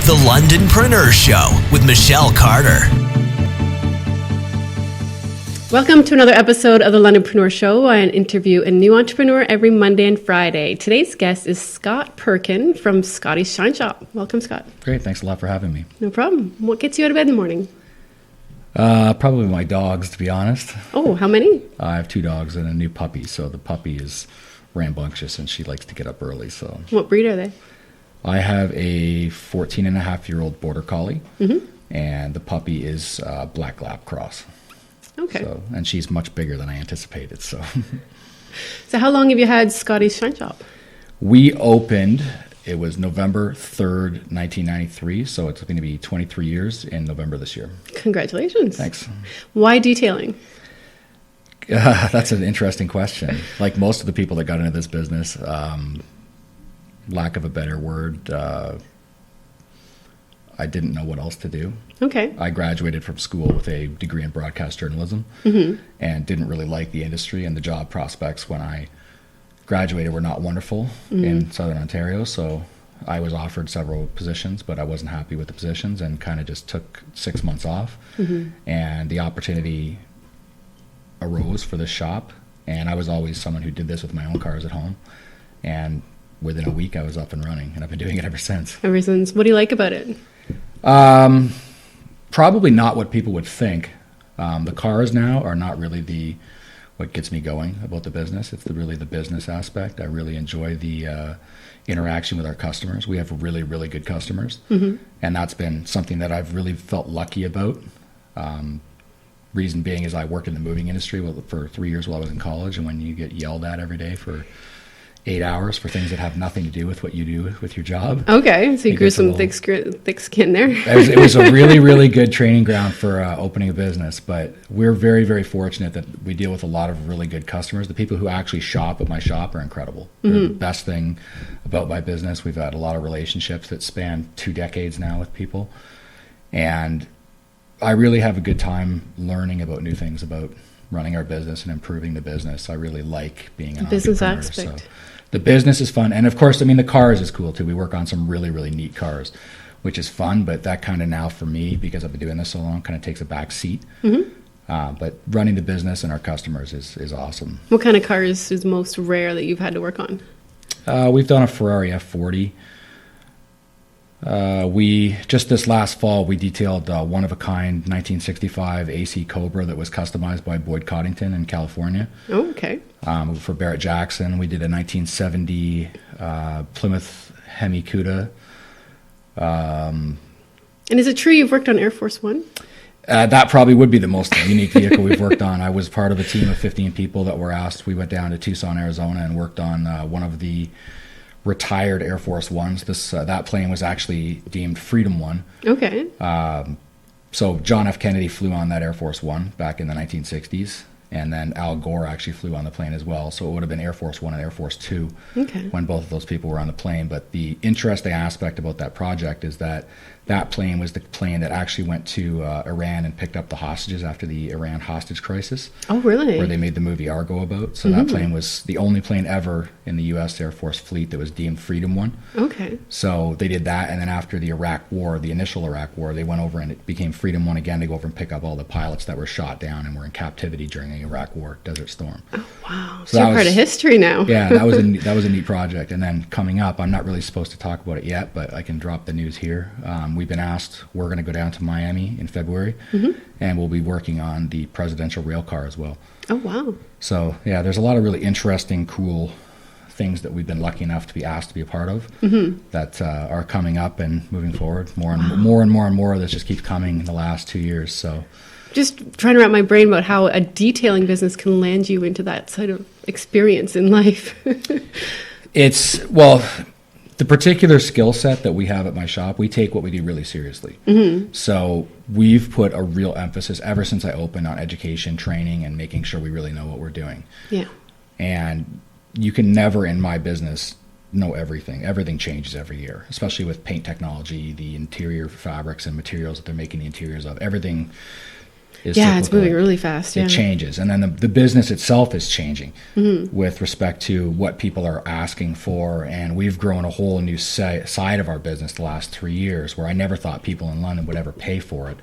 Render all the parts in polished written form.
The Londonpreneur Show with Michelle Carter. Welcome to another episode of The Londonpreneur Show. I interview a new entrepreneur every Monday and Friday. Today's guest is Scott Perkin from Scotty's Shine Shop. Welcome, Scott. Great. Thanks a lot for having me. No problem. What gets you out of bed in the morning? Probably my dogs, to be honest. Oh, how many? I have 2 dogs and a new puppy. So the puppy is rambunctious and she likes to get up early. So What breed are they? I have a 14-and-a-half-year-old border collie, and the puppy is black lab cross. Okay. And she's much bigger than I anticipated. So how long have you had Scotty's Shine Shop? we opened, it was November 3rd, 1993. So it's going to be 23 years in November this year. Congratulations. Thanks. Why detailing? That's an interesting question. Like most of the people that got into this business, lack of a better word, I didn't know what else to do. Okay. I graduated from school with a degree in broadcast journalism and didn't really like the industry, and the job prospects when I graduated were not wonderful in Southern Ontario. So I was offered several positions, but I wasn't happy with the positions and kind of just took 6 months off. And the opportunity arose for this shop, and I was always someone who did this with my own cars at home. And within a week I was up and running, and I've been doing it ever since. Ever since. What do you like about it? Probably not what people would think. The cars now are not really what gets me going about the business. It's really the business aspect. I really enjoy the interaction with our customers. We have really, really good customers, and that's been something that I've really felt lucky about. Reason being is I worked in the moving industry for 3 years while I was in college, and when you get yelled at every day for 8 hours for things that have nothing to do with what you do with your job. Okay, so you grew some thick skin there. It was a really, really good training ground for opening a business, but we're very, very fortunate that we deal with a lot of really good customers. The people who actually shop at my shop are incredible. They're the best thing about my business. We've had a lot of relationships that span 2 decades now with people, and I really have a good time learning about new things about running our business and improving the business. I really like being an business entrepreneur. aspect. So the business is fun. And of course, I mean, the cars is cool too. We work on some really, really neat cars, which is fun. But that kind of now for me, because I've been doing this so long, kind of takes a back seat. But running the business and our customers is awesome. What kind of cars is most rare that you've had to work on? We've done a Ferrari F40. We just this last fall we detailed one of a kind 1965 AC Cobra that was customized by Boyd Coddington in California. Oh, okay. For Barrett Jackson. We did a 1970 Plymouth Hemi Cuda. And is it true you've worked on Air Force One? That probably would be the most unique vehicle we've worked on. I was part of a team of 15 people that were asked. We went down to Tucson, Arizona, and worked on one of the retired Air Force Ones. That plane was actually deemed Freedom One. Okay. So John F. Kennedy flew on that Air Force One back in the 1960s, and then Al Gore actually flew on the plane as well. So it would have been Air Force One and Air Force Two when both of those people were on the plane. But the interesting aspect about that project is that plane was the plane that actually went to Iran and picked up the hostages after the Iran hostage crisis. Oh, really? Where they made the movie Argo about. So that plane was the only plane ever in the U.S. Air Force fleet that was deemed Freedom One. Okay. So they did that, and then after the Iraq War, the initial Iraq War, they went over and it became Freedom One again to go over and pick up all the pilots that were shot down and were in captivity during the Iraq War, Desert Storm. Oh, wow. So you're part of history now. Yeah, that was a neat project. And then coming up, I'm not really supposed to talk about it yet, but I can drop the news here. We've been asked, we're going to go down to Miami in February, and we'll be working on the presidential rail car as well. Oh, wow. So, yeah, there's a lot of really interesting, cool things that we've been lucky enough to be asked to be a part of that are coming up and moving forward. More and more of this just keeps coming in the last 2 years. So, just trying to wrap my brain about how a detailing business can land you into that sort of experience in life. The particular skill set that we have at my shop, we take what we do really seriously. So we've put a real emphasis ever since I opened on education, training, and making sure we really know what we're doing. Yeah. And you can never in my business know everything. Everything changes every year, especially with paint technology, the interior fabrics and materials that they're making the interiors of. Everything is Yeah, it's cyclical. moving really fast. Yeah. It changes. And then the business itself is changing with respect to what people are asking for. And we've grown a whole new side of our business the last 3 years where I never thought people in London would ever pay for it,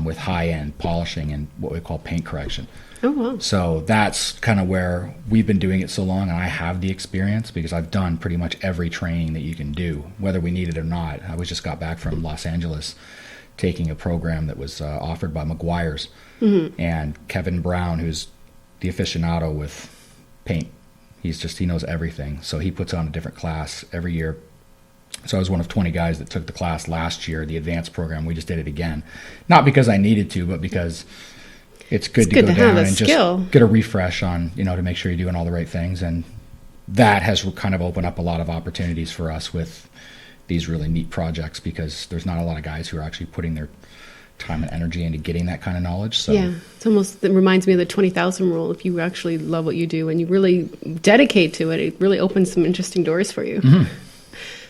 with high-end polishing and what we call paint correction. Oh, wow. So that's kind of where we've been doing it so long, and I have the experience because I've done pretty much every training that you can do, whether we need it or not. I just got back from Los Angeles taking a program that was offered by McGuire's, and Kevin Brown, who's the aficionado with paint. He knows everything. So he puts on a different class every year. So I was one of 20 guys that took the class last year, the advanced program. We just did it again. Not because I needed to, but because it's good to go down and just get a refresh on, to make sure you're doing all the right things. And that has kind of opened up a lot of opportunities for us with these really neat projects because there's not a lot of guys who are actually putting their time and energy into getting that kind of knowledge. So yeah, it reminds me of the 20,000 rule. If you actually love what you do and you really dedicate to it, it really opens some interesting doors for you.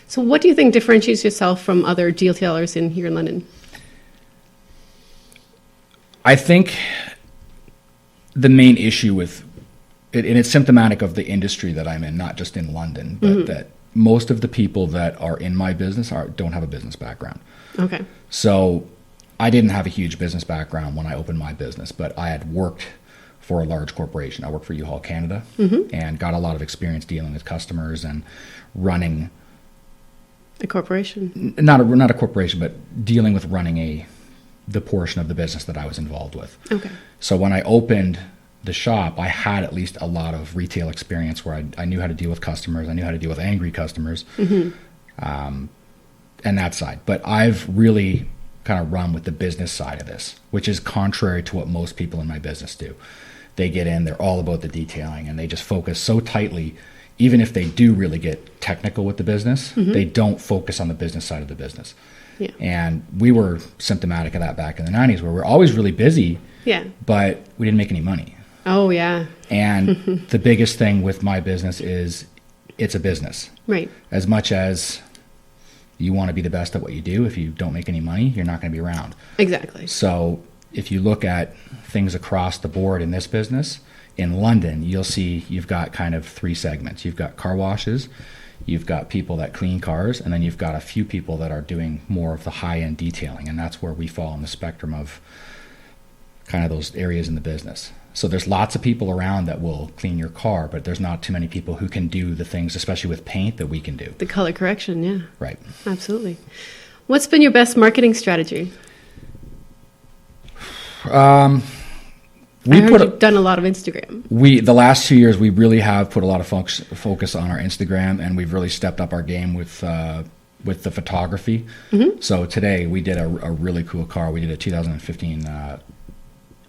So what do you think differentiates yourself from other DLTLers in here in London? I think the main issue with it, and it's symptomatic of the industry that I'm in, not just in London, but that most of the people that are in my business don't have a business background. Okay. So I didn't have a huge business background when I opened my business, but I had worked for a large corporation. I worked for U-Haul Canada and got a lot of experience dealing with customers and running a corporation. Not a corporation, but dealing with running the portion of the business that I was involved with. Okay. So when I opened the shop, I had at least a lot of retail experience where I knew how to deal with customers. I knew how to deal with angry customers, and that side. But I've really kind of run with the business side of this, which is contrary to what most people in my business do. They get in, they're all about the detailing, and they just focus so tightly. Even if they do really get technical with the business, they don't focus on the business side of the business. Yeah. And we were symptomatic of that back in the 90s where we're always really busy, but we didn't make any money. Oh, yeah. And the biggest thing with my business is it's a business. Right. As much as you want to be the best at what you do, if you don't make any money, you're not going to be around. Exactly. So if you look at things across the board in this business, in London, you'll see you've got kind of 3 segments. You've got car washes, you've got people that clean cars, and then you've got a few people that are doing more of the high-end detailing, and that's where we fall on the spectrum of kind of those areas in the business. So there's lots of people around that will clean your car, but there's not too many people who can do the things, especially with paint, that we can do. The color correction, yeah. Right. Absolutely. What's been your best marketing strategy? You've done a lot of Instagram. The last 2 years, we really have put a lot of focus on our Instagram, and we've really stepped up our game with the photography. So today we did a really cool car. We did a 2015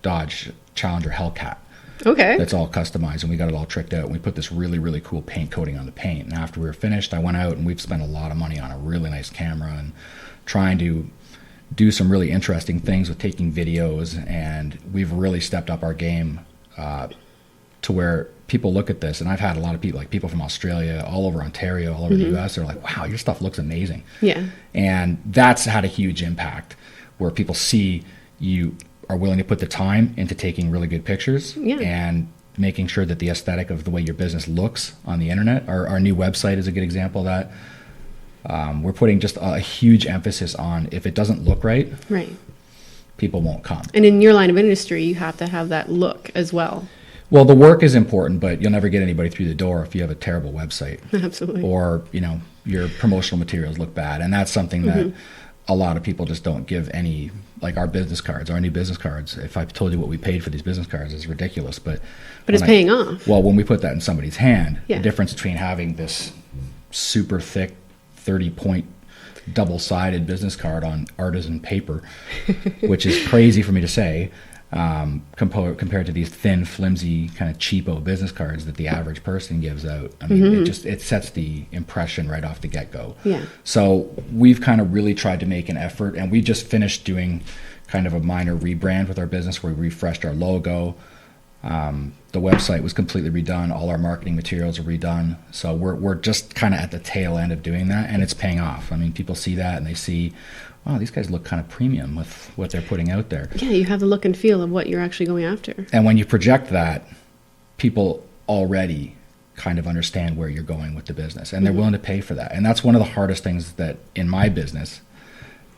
Dodge Challenger Hellcat. Okay. That's all customized, and we got it all tricked out. And we put this really, really cool paint coating on the paint. And after we were finished, I went out and we've spent a lot of money on a really nice camera and trying to do some really interesting things with taking videos, and we've really stepped up our game to where people look at this, and I've had a lot of people, like people from Australia, all over Ontario, all over the US, they're like, wow, your stuff looks amazing. Yeah. And that's had a huge impact where people see you are willing to put the time into taking really good pictures and making sure that the aesthetic of the way your business looks on the internet. Our new website is a good example of that. We're putting just a huge emphasis on if it doesn't look right, people won't come. And in your line of industry, you have to have that look as well. Well, the work is important, but you'll never get anybody through the door if you have a terrible website. Absolutely. Or, your promotional materials look bad. And that's something that a lot of people just don't give any, like our business cards, our new business cards. If I told you what we paid for these business cards, it's ridiculous. But it's paying off. Well, when we put that in somebody's hand, the difference between having this super thick 30-point double-sided business card on artisan paper, which is crazy for me to say, compared to these thin, flimsy, kind of cheapo business cards that the average person gives out. I mean, it sets the impression right off the get-go. Yeah. So we've kind of really tried to make an effort, and we just finished doing kind of a minor rebrand with our business where we refreshed our logo. The website was completely redone. All our marketing materials are redone. So we're just kind of at the tail end of doing that, and it's paying off. I mean, people see that and they see, wow, these guys look kind of premium with what they're putting out there. Yeah, you have the look and feel of what you're actually going after. And when you project that, people already kind of understand where you're going with the business, and they're willing to pay for that. And that's one of the hardest things that in my business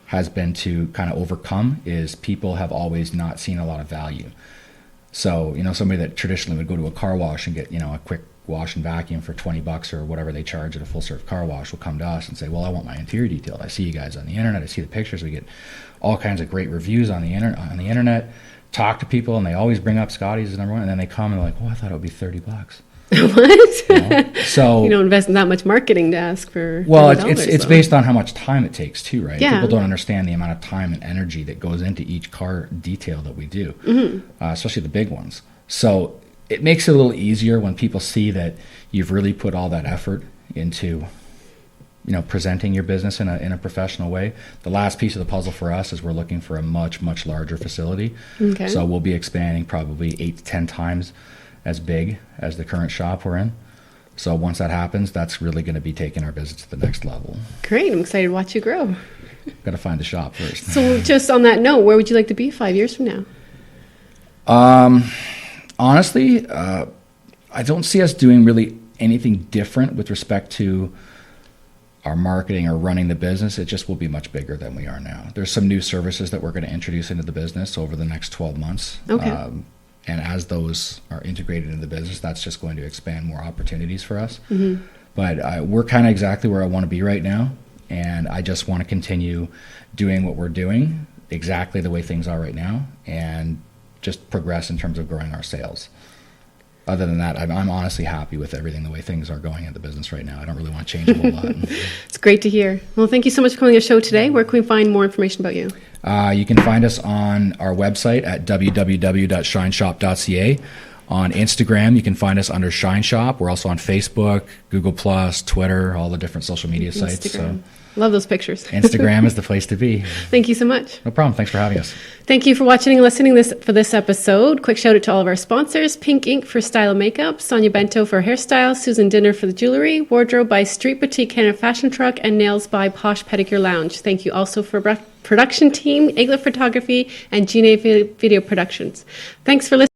has been to kind of overcome, is people have always not seen a lot of value. So, somebody that traditionally would go to a car wash and get, a quick wash and vacuum for $20 or whatever they charge at a full serve car wash will come to us and say, well, I want my interior detailed. I see you guys on the internet. I see the pictures. We get all kinds of great reviews on the internet, talk to people, and they always bring up Scotty's as number one. And then they come and they're like, oh, I thought it would be $30. What? So you don't invest in that much marketing to ask for. Well, it's based on how much time it takes too, right? Yeah. People don't understand the amount of time and energy that goes into each car detail that we do, especially the big ones. So it makes it a little easier when people see that you've really put all that effort into, presenting your business in a professional way. The last piece of the puzzle for us is we're looking for a much, much larger facility. Okay. So we'll be expanding probably 8 to 10 times as big as the current shop we're in. So once that happens, that's really going to be taking our business to the next level. Great. I'm excited to watch you grow. Got to find the shop first. So just on that note, where would you like to be 5 years from now? Honestly, I don't see us doing really anything different with respect to our marketing or running the business. It just will be much bigger than we are now. There's some new services that we're going to introduce into the business over the next 12 months. Okay. And as those are integrated into the business, that's just going to expand more opportunities for us. But we're kind of exactly where I want to be right now. And I just want to continue doing what we're doing exactly the way things are right now, and just progress in terms of growing our sales. Other than that, I'm honestly happy with everything the way things are going in the business right now. I don't really want to change a whole lot. It's great to hear. Well, thank you so much for coming on the show today. Where can we find more information about you? You can find us on our website at www.shineshop.ca. On Instagram, you can find us under Shine Shop. We're also on Facebook, Google+, Twitter, all the different social media sites. So love those pictures. Instagram is the place to be. Thank you so much. No problem. Thanks for having us. Thank you for watching and listening for this episode. Quick shout out to all of our sponsors: Pink Ink for style and makeup, Sonia Bento for hairstyle, Susan Dinner for the jewelry, Wardrobe by Street Boutique Canada Fashion Truck, and Nails by Posh Pedicure Lounge. Thank you also for production team, Igla Photography, and Gina Video Productions. Thanks for listening.